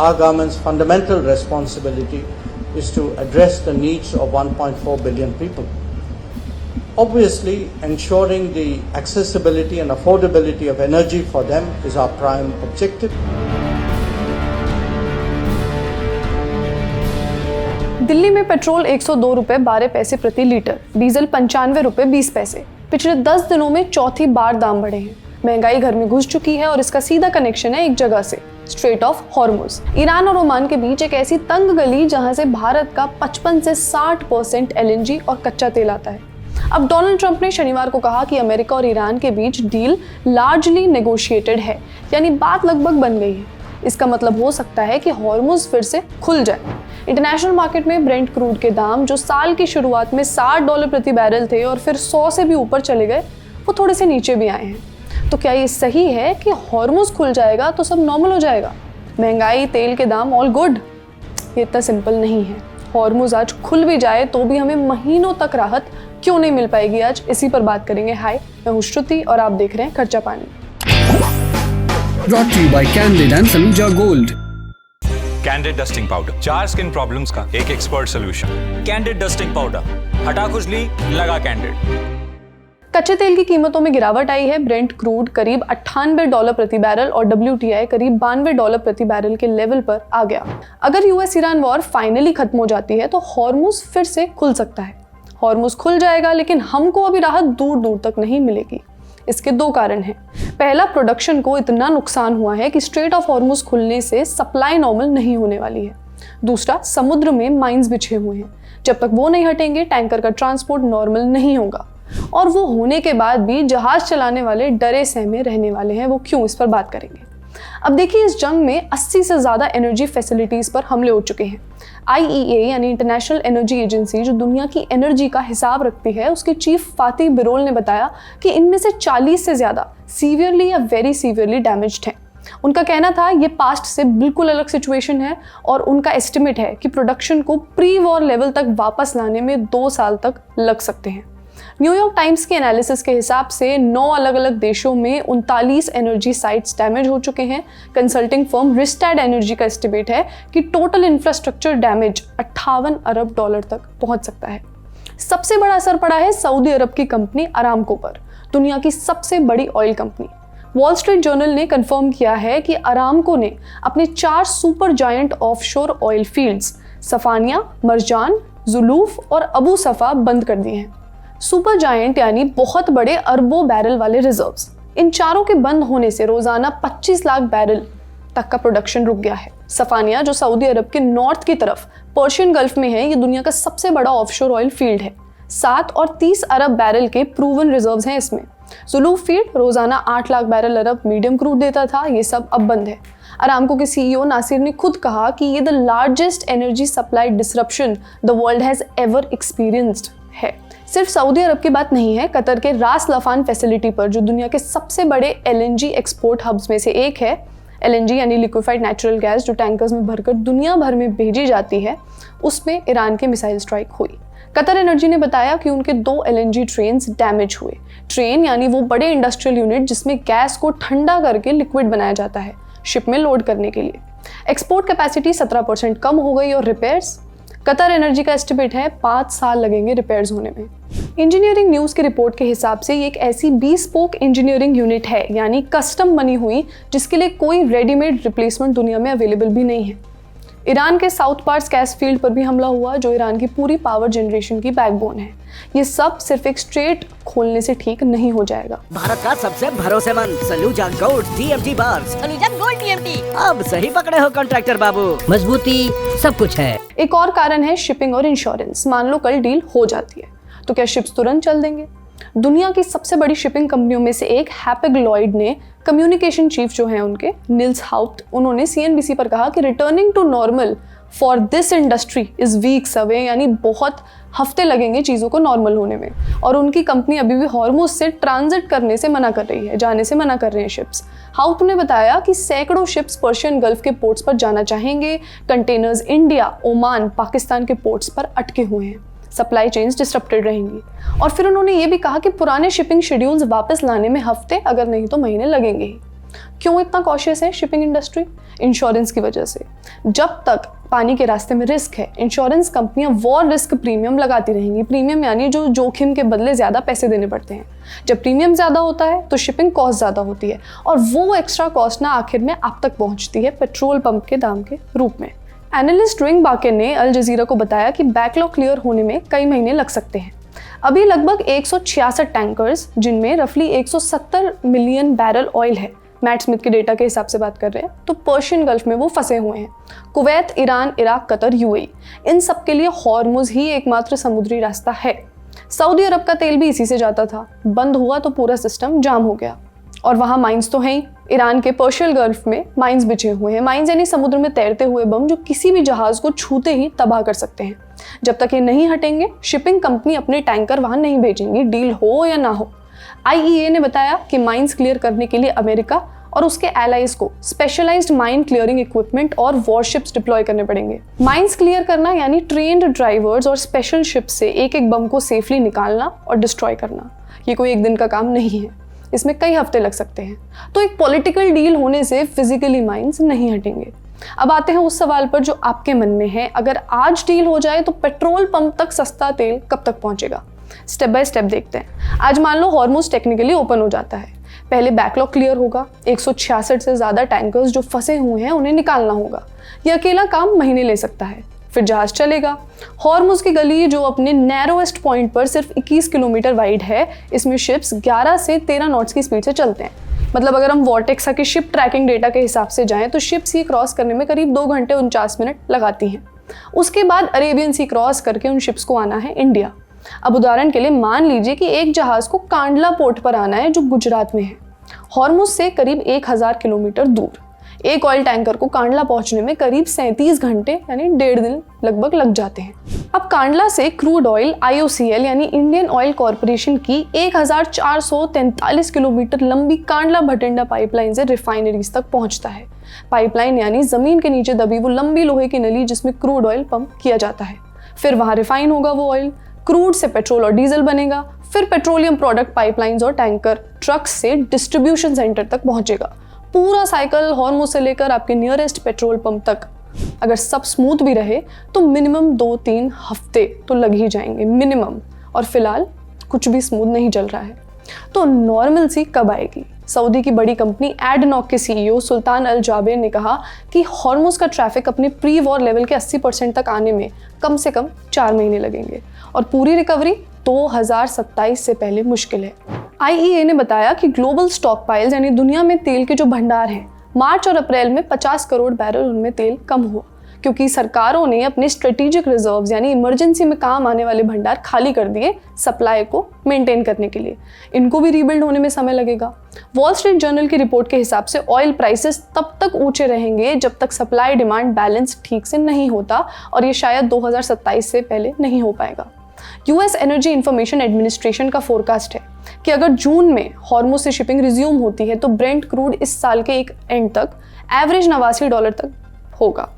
our government's fundamental responsibility is to address the needs of 1.4 billion people. Obviously, ensuring the accessibility and affordability of energy for them is our prime objective. Delhi में petrol 102 रुपये 12 पैसे प्रति litre, diesel 95 रुपये 20 पैसे। पिछले 10 दिनों में चौथी बार दाम बढ़े हैं। महंगाई घर में घुस चुकी है और इसका सीधा कनेक्शन है एक जगह से, स्ट्रेट ऑफ हॉर्मुज। ईरान और ओमान के बीच एक ऐसी तंग गली जहां से भारत का 55 से 60% LNG और कच्चा तेल आता है। अब डोनाल्ड ट्रंप ने शनिवार को कहा कि अमेरिका और ईरान के बीच डील लार्जली नेगोशिएटेड है, यानी बात लगभग बन गई है। इसका मतलब हो सकता है कि हॉर्मुज फिर से खुल जाए। इंटरनेशनल मार्केट में ब्रेंट क्रूड के दाम जो साल की शुरुआत में $60 प्रति बैरल थे और फिर 100 से भी ऊपर चले गए, वो थोड़े से नीचे भी आए हैं। तो क्या ये सही है कि हॉर्मुज खुल जाएगा तो सब नॉर्मल हो जाएगा? महंगाई, तेल के दाम, ऑल गुड? ये इतना सिंपल नहीं है। हॉर्मुज आज खुल भी जाए तो भी हमें महीनों तक राहत क्यों नहीं मिल पाएगी, आज इसी पर बात करेंगे। हाय, मैं हूं श्रुति और आप देख रहे हैं खर्चा पानी। Brought to you by Candid and Saluja Gold. Candid dusting powder, 4 skin problems का एक expert solution. Candid dusting powder, हटा खुजली, लगा कैंडिड। कच्चे तेल की कीमतों में गिरावट आई है। ब्रेंट क्रूड करीब $98 प्रति बैरल और WTI करीब $92 प्रति बैरल के लेवल पर आ गया। अगर US ईरान वॉर फाइनली खत्म हो जाती है तो हॉर्मुज फिर से खुल सकता है। हॉर्मुज खुल जाएगा, लेकिन हमको अभी राहत दूर दूर तक नहीं मिलेगी। इसके 2 कारण हैं। पहला, प्रोडक्शन को इतना नुकसान हुआ है कि स्ट्रेट ऑफ हॉर्मुज खुलने से सप्लाई नॉर्मल नहीं होने वाली है। दूसरा, समुद्र में माइंस बिछे हुए हैं। जब तक वो नहीं हटेंगे, टैंकर का ट्रांसपोर्ट नॉर्मल नहीं होगा। और वो होने के बाद भी जहाज चलाने वाले डरे सहमे रहने वाले हैं। वो क्यों, इस पर बात करेंगे। अब देखिए, इस जंग में 80 से ज़्यादा एनर्जी फैसिलिटीज़ पर हमले हो चुके हैं। IEA यानी इंटरनेशनल एनर्जी एजेंसी, जो दुनिया की एनर्जी का हिसाब रखती है, उसके चीफ फातिह बिरोल ने बताया कि इनमें से 40 से ज़्यादा सीवियरली या वेरी सीवियरली डैमेज्ड हैं। उनका कहना था ये पास्ट से बिल्कुल अलग सिचुएशन है और उनका एस्टिमेट है कि प्रोडक्शन को प्री वॉर लेवल तक वापस लाने में 2 साल तक लग सकते हैं। न्यूयॉर्क टाइम्स के एनालिसिस के हिसाब से 9 अलग अलग देशों में 39 एनर्जी साइट्स डैमेज हो चुके हैं। कंसल्टिंग फर्म रिस्टैड एनर्जी का एस्टिमेट है कि टोटल इंफ्रास्ट्रक्चर डैमेज $58 अरब तक पहुंच सकता है। सबसे बड़ा असर पड़ा है सऊदी अरब की कंपनी अरामको पर, दुनिया की सबसे बड़ी oil company. Wall Street Journal ने कंफर्म किया है कि अरामको ने अपने 4 super giant offshore oil fields Safaniya, Marjan, Zuluf और अबू सफा बंद कर दिए हैं। सुपर जायंट यानी बहुत बड़े अरबों बैरल वाले रिजर्व्स। इन चारों के बंद होने से रोजाना 25 लाख बैरल तक का प्रोडक्शन रुक गया है। सफानिया, जो सऊदी अरब के नॉर्थ की तरफ पर्शियन गल्फ में है, ये दुनिया का सबसे बड़ा ऑफशोर ऑयल फील्ड है। 7 और 30 अरब बैरल के प्रूवन रिजर्व्स हैं इसमें। जुलूफ फील्ड रोजाना 8 लाख बैरल अरब मीडियम क्रूड देता था, ये सब अब बंद है। अरामको के CEO नासिर ने खुद कहा कि ये the largest energy supply disruption the world has ever experienced है। सिर्फ सऊदी अरब की बात नहीं है। कतर के रास लफान फैसिलिटी पर, जो दुनिया के सबसे बड़े LNG एक्सपोर्ट हब्स में से एक है, LNG यानी लिक्विफाइड नेचुरल गैस, जो टैंकर्स में भरकर दुनिया भर में भेजी जाती है, उसमें ईरान के मिसाइल स्ट्राइक हुई। कतर एनर्जी ने बताया कि उनके 2 LNG ट्रेन्स डैमेज हुए। ट्रेन यानी वो बड़े इंडस्ट्रियल यूनिट जिसमें गैस को ठंडा करके लिक्विड बनाया जाता है शिप में लोड करने के लिए। एक्सपोर्ट कैपेसिटी 17% कम हो गई और रिपेयर्स, कतर एनर्जी का एस्टिमेट है 5 साल लगेंगे रिपेयर्स होने में। इंजीनियरिंग न्यूज़ की रिपोर्ट के हिसाब से ये एक ऐसी bespoke इंजीनियरिंग यूनिट है, यानी कस्टम बनी हुई, जिसके लिए कोई रेडीमेड रिप्लेसमेंट दुनिया में अवेलेबल भी नहीं है। ईरान के साउथ पार्स गैस फील्ड पर भी हमला हुआ, जो ईरान की पूरी पावर जनरेशन की बैकबोन है। ये सब सिर्फ एक स्ट्रेट खोलने से ठीक नहीं हो जाएगा। भारत का सबसे भरोसेमंद Saluja gold TMT bars. Saluja gold TMT। अब सही पकड़े हो कॉन्ट्रैक्टर बाबू, मजबूती सब कुछ है। एक और कारण है शिपिंग और इंश्योरेंस। मान लो कल डील हो जाती है तो क्या शिप्स तुरंत चल देंगे? दुनिया की सबसे बड़ी शिपिंग कंपनियों में से एक हैपिग लॉयड ने कम्युनिकेशन चीफ जो हैं उनके, निल्स हाउप्ट, उन्होंने CNBC पर कहा कि returning to normal for this industry is weeks away, यानी बहुत हफ्ते लगेंगे चीज़ों को नॉर्मल होने में। और उनकी कंपनी अभी भी हॉर्मुज से ट्रांजिट करने से मना कर रही है, जाने से मना कर रहे हैं शिप्स। हाउप्ट ने बताया कि सैकड़ों शिप्स पर्शियन गल्फ के पोर्ट्स पर जाना चाहेंगे। कंटेनर्स इंडिया, ओमान, पाकिस्तान के पोर्ट्स पर अटके हुए हैं। सप्लाई चेन्स डिस्टर्प्टेड रहेंगी। और फिर उन्होंने ये भी कहा कि पुराने शिपिंग शेड्यूल्स वापस लाने में हफ्ते, अगर नहीं तो महीने लगेंगे ही। क्यों इतना कॉशियस है शिपिंग इंडस्ट्री? इंश्योरेंस की वजह से। जब तक पानी के रास्ते में रिस्क है, इंश्योरेंस कंपनियां वॉर रिस्क प्रीमियम लगाती रहेंगी। प्रीमियम यानी जो जोखिम के बदले ज़्यादा पैसे देने पड़ते हैं। जब प्रीमियम ज़्यादा होता है तो शिपिंग कॉस्ट ज़्यादा होती है, और वो एक्स्ट्रा कॉस्ट ना आखिर में आप तक पहुंचती है पेट्रोल पंप के दाम के रूप में। एनालिस्ट रिंग बाके ने अल जजीरा को बताया कि बैकलॉग क्लियर होने में कई महीने लग सकते हैं। अभी लगभग 166 टैंकर्स, जिनमें रफली 170 मिलियन बैरल ऑयल है, मैट स्मिथ के डेटा के हिसाब से बात कर रहे हैं, तो पर्शियन गल्फ में वो फंसे हुए हैं। Kuwait, Iran, Iraq, Qatar, UAE, इन सब के लिए हॉर्मुज ही एकमात्र समुद्री रास्ता है। सऊदी अरब का तेल भी इसी से जाता था, बंद हुआ तो पूरा सिस्टम जाम हो गया। और वहाँ माइंस तो हैं ही। ईरान के पर्शियन गल्फ में माइंस बिछे हुए हैं। माइंस यानी समुद्र में तैरते हुए बम जो किसी भी जहाज को छूते ही तबाह कर सकते हैं। जब तक ये नहीं हटेंगे, शिपिंग कंपनी अपने टैंकर वहाँ नहीं भेजेंगी, डील हो या ना हो। IEA ने बताया कि माइंस क्लियर करने के लिए अमेरिका और उसके एलाइज को स्पेशलाइज्ड माइन क्लियरिंग इक्विपमेंट और वॉरशिप्स डिप्लॉय करने पड़ेंगे। माइंस क्लियर करना यानी ट्रेन्ड ड्राइवर्स और स्पेशल शिप से एक एक बम को सेफली निकालना और डिस्ट्रॉय करना। ये कोई एक दिन का काम नहीं है, इसमें कई हफ्ते लग सकते हैं। तो एक पॉलिटिकल डील होने से फिजिकली माइंस नहीं हटेंगे। अब आते हैं उस सवाल पर जो आपके मन में है, अगर आज डील हो जाए तो पेट्रोल पंप तक सस्ता तेल कब तक पहुंचेगा? स्टेप बाय स्टेप देखते हैं। आज मान लो हॉर्मुज टेक्निकली ओपन हो जाता है। पहले बैकलॉग क्लियर होगा, 166 से ज़्यादा टैंकर्स जो फंसे हुए हैं उन्हें निकालना होगा। यह अकेला काम महीने ले सकता है। फिर जहाज चलेगा। हॉर्मुज की गली जो अपने नैरोएस्ट पॉइंट पर सिर्फ 21 किलोमीटर वाइड है, इसमें शिप्स 11 से 13 नॉट्स की स्पीड से चलते हैं। मतलब अगर हम वॉर्टेक्सा के शिप ट्रैकिंग डेटा के हिसाब से जाएं तो शिप्स ये क्रॉस करने में करीब 2 घंटे 49 मिनट लगाती हैं। उसके बाद अरेबियन सी क्रॉस करके उन शिप्स को आना है इंडिया। अब उदाहरण के लिए मान लीजिए कि एक जहाज को कांडला पोर्ट पर आना है जो गुजरात में है, हॉर्मुज से करीब 1000 किलोमीटर दूर। एक ऑयल टैंकर को कांडला पहुंचने में करीब 37 घंटे यानी 1.5 दिन लगभग लग जाते हैं। अब कांडला से क्रूड ऑयल IOCL यानी इंडियन ऑयल कॉरपोरेशन की 1443 किलोमीटर लंबी कांडला भटिंडा पाइपलाइन से रिफाइनरीज तक पहुंचता है। पाइपलाइन यानी जमीन के नीचे दबी वो लंबी लोहे की नली जिसमें क्रूड ऑयल पंप किया जाता है। फिर वहां रिफाइन होगा वो ऑयल, क्रूड से पेट्रोल और डीजल बनेगा। फिर पेट्रोलियम प्रोडक्ट पाइपलाइंस और टैंकर ट्रक्स से डिस्ट्रीब्यूशन सेंटर तक पहुंचेगा। पूरा साइकिल हॉर्मुज से लेकर आपके नियरेस्ट पेट्रोल पंप तक। अगर सब स्मूथ भी रहे तो मिनिमम 2-3 हफ्ते तो लग ही जाएंगे मिनिमम, और फिलहाल कुछ भी स्मूथ नहीं चल रहा है। तो नॉर्मल सी कब आएगी? सऊदी की बड़ी कंपनी एडनॉक के CEO सुल्तान अल जाबेर ने कहा कि हॉर्मुज का ट्रैफिक अपने प्री वॉर लेवल के 80% तक आने में कम से कम 4 महीने लगेंगे, और पूरी रिकवरी 2027 से पहले मुश्किल है। IEA ने बताया कि ग्लोबल स्टॉक पाइल्स यानी दुनिया में तेल के जो भंडार हैं, मार्च और अप्रैल में 50 करोड़ बैरल उनमें तेल कम हुआ, क्योंकि सरकारों ने अपने स्ट्रेटेजिक रिजर्व्स यानी इमरजेंसी में काम आने वाले भंडार खाली कर दिए सप्लाई को मेंटेन करने के लिए। इनको भी रीबिल्ड होने में समय लगेगा। वॉल स्ट्रीट जर्नल की रिपोर्ट के हिसाब से ऑयल प्राइसेस तब तक ऊंचे रहेंगे जब तक सप्लाई डिमांड बैलेंस ठीक से नहीं होता, और ये शायद 2027 से पहले नहीं हो पाएगा। US एनर्जी इंफॉर्मेशन एडमिनिस्ट्रेशन का फोरकास्ट है कि अगर जून में हॉर्मुज से शिपिंग रिज्यूम होती है तो ब्रेंट क्रूड इस साल के एक एंड तक एवरेज $89 तक होगा।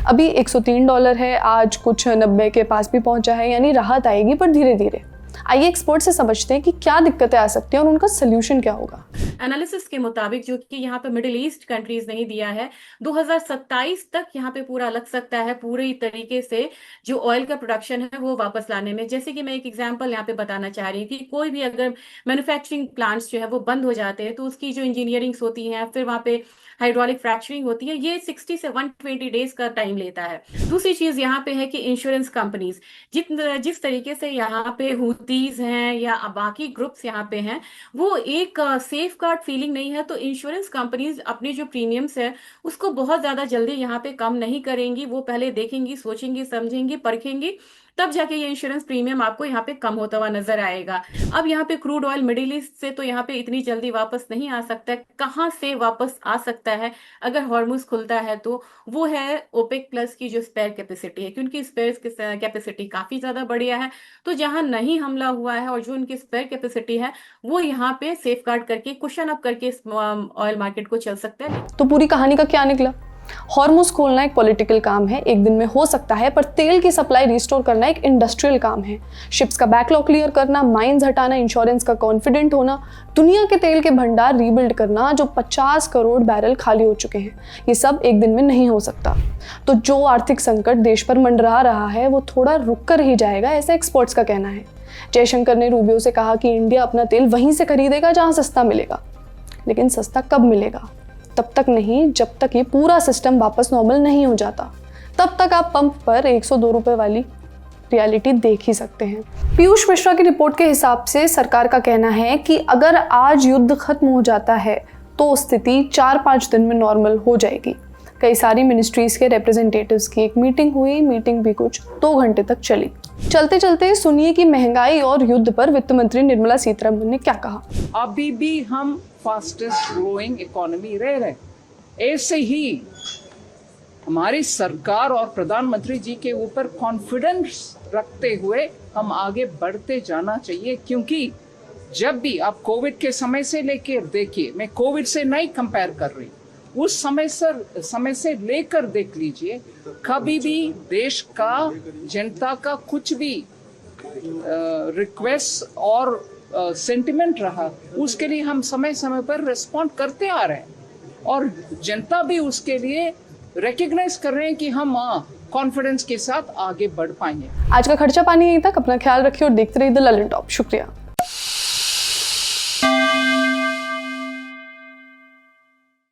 अभी $103 है, आज कुछ 90 के पास भी पहुंचा है, यानी राहत आएगी पर धीरे धीरे। आइए एक्सपर्ट से समझते हैं कि क्या दिक्कतें आ सकती हैं और उनका सोल्यूशन क्या होगा। एनालिसिस के मुताबिक जो कि यहाँ पे मिडिल ईस्ट कंट्रीज नहीं दिया है, 2027 तक यहाँ पे पूरा लग सकता है पूरी तरीके से जो ऑयल का प्रोडक्शन है वो वापस लाने में। जैसे कि मैं एक एग्जांपल यहाँ पे बताना चाह रही हूँ कि कोई भी अगर मैन्युफैक्चरिंग प्लांट्स जो है वो बंद हो जाते हैं तो उसकी जो इंजीनियरिंग्स होती हैं, फिर वहाँ पे हाइड्रोलिक फ्रैक्चरिंग होती है, ये 60 से 120 डेज का टाइम लेता है। दूसरी चीज यहाँ पे है कि इंश्योरेंस कंपनीज जिस तरीके से यहाँ पे हुतीज हैं या बाकी ग्रुप्स यहाँ पे हैं, वो एक सेफ गार्ड फीलिंग नहीं है, तो इंश्योरेंस कंपनीज अपनी जो प्रीमियम्स है उसको बहुत ज्यादा जल्दी यहाँ पे कम नहीं करेंगी। वो पहले देखेंगी, सोचेंगी, समझेंगी, परखेंगी, तब जाके ये इंश्योरेंस प्रीमियम आपको यहाँ पे कम होता हुआ नजर आएगा। अब यहाँ पे क्रूड ऑयल मिडिल ईस्ट से तो यहाँ पे इतनी जल्दी वापस नहीं आ सकता है। कहाँ से वापस आ सकता है अगर हॉर्मुज खुलता है? तो वो है ओपेक प्लस की जो स्पेयर कैपेसिटी है, क्योंकि स्पेयर कैपेसिटी काफी ज्यादा बढ़िया है। तो जहां नहीं हमला हुआ है और जो उनकी स्पेयर कैपेसिटी है वो यहाँ पे सेफ गार्ड करके, कुशन अप करके ऑयल मार्केट को चल सकता है। तो पूरी कहानी का क्या निकला? हॉर्मुज खोलना एक पॉलिटिकल काम है, एक दिन में हो सकता है, पर तेल की सप्लाई रिस्टोर करना एक इंडस्ट्रियल काम है। शिप्स का बैकलॉग क्लियर करना, माइंस हटाना, इंश्योरेंस का कॉन्फिडेंट होना, दुनिया के तेल के भंडार रीबिल्ड करना जो 50 करोड़ बैरल खाली हो चुके हैं, ये सब एक दिन में नहीं हो सकता। तो जो आर्थिक संकट देश पर मंडरा रहा है वो थोड़ा रुक कर ही जाएगा, ऐसा एक्सपर्ट्स का कहना है। जयशंकर ने रूबियो से कहा कि इंडिया अपना तेल वहीं से खरीदेगा जहां सस्ता मिलेगा, लेकिन सस्ता कब मिलेगा? तब तक नहीं जब तक ये पूरा सिस्टम वापस नॉर्मल नहीं हो जाता। तब तक आप पंप पर 102 रुपए वाली रियलिटी देख ही सकते हैं। पीयूष मिश्रा की रिपोर्ट के हिसाब से सरकार का कहना है कि अगर आज युद्ध खत्म हो जाता है तो स्थिति 4-5 दिन में नॉर्मल हो जाएगी। कई सारी मिनिस्ट्रीज के रिप्रेजेंटेटिव्स की एक मीटिंग हुई, मीटिंग भी कुछ 2 घंटे तक चली। चलते चलते सुनिए कि महंगाई और युद्ध पर वित्त मंत्री निर्मला सीतारमण ने क्या कहा। अभी भी हम फास्टेस्ट ग्रोइंग इकोनॉमी रह रहे, ऐसे ही हमारी सरकार और प्रधानमंत्री जी के ऊपर कॉन्फिडेंस रखते हुए हम आगे बढ़ते जाना चाहिए, क्योंकि जब भी आप कोविड के समय से लेकर देखिए, मैं कोविड से नहीं कंपेयर कर रही, उस समय से लेकर देख लीजिए, कभी भी देश का जनता का कुछ भी रिक्वेस्ट और सेंटिमेंट रहा, उसके लिए हम समय समय पर रिस्पॉन्ड करते आ रहे हैं और जनता भी उसके लिए रिकॉग्नाइज कर रहे हैं कि हम कॉन्फिडेंस के साथ आगे बढ़ पाएंगे। आज का खर्चा पानी यहीं तक। अपना ख्याल रखिए और देखते रहिए द ललन टॉप। शुक्रिया।